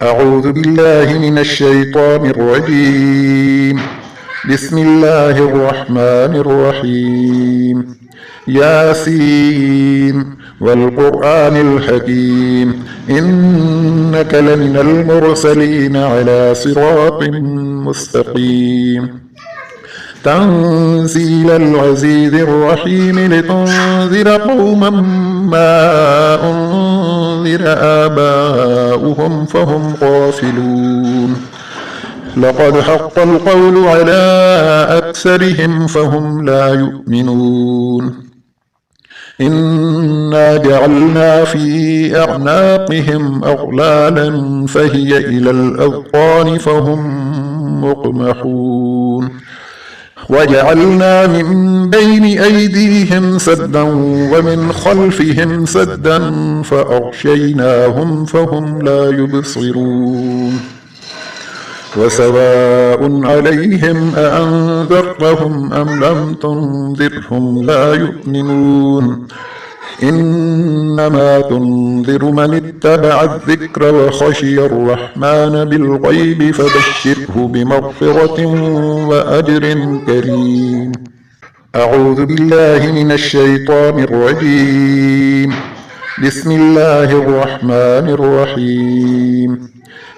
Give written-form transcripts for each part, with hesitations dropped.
أعوذ بالله من الشيطان الرجيم. بسم الله الرحمن الرحيم. ياسين والقرآن الحكيم إنك لمن المرسلين على صراط مستقيم. تنزيل العزيز الرحيم لتنذر قوما ما أنذر آباؤهم فهم غافلون. لقد حق القول على أكثرهم فهم لا يؤمنون. إنا جعلنا في أعناقهم أغلالا فهي إلى الأذقان فهم مقمحون. وجعلنا من بين أيديهم سدا ومن خلفهم سدا فأغشيناهم فهم لا يبصرون. وسواء عليهم أأنذرتهم أم لم تنذرهم لا يؤمنون. إنما تنذر من اتبع الذكر وخشي الرحمن بالغيب فبشره بمغفرة وأجر كريم. أعوذ بالله من الشيطان الرجيم. بسم الله الرحمن الرحيم.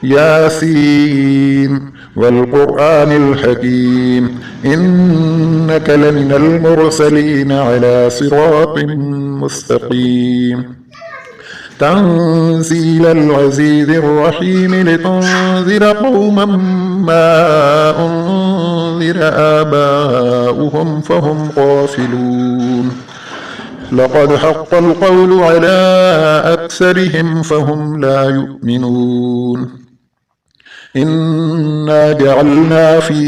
ياسين والقرآن الحكيم إنك لمن المرسلين على صراط مستقيم. تنزيل العزيز الرحيم لتنذر قوما ما أنذر آباؤهم فهم غافلون. لقد حق القول على أكثرهم فهم لا يؤمنون. إنا جعلنا في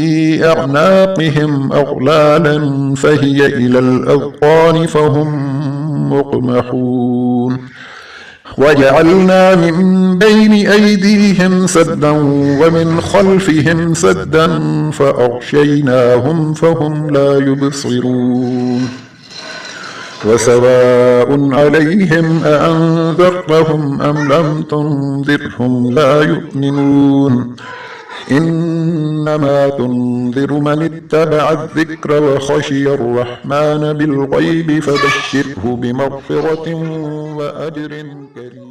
أعناقهم أغلالا فهي إلى الأذقان فهم مقمحون. وجعلنا من بين أيديهم سدا ومن خلفهم سدا فأغشيناهم فهم لا يبصرون. وسواء عليهم أأنذرتهم أم لم تنذرهم لا يؤمنون. إنما تنذر من اتبع الذكر وخشي الرحمن بالغيب فبشره بمغفرة وأجر كريم.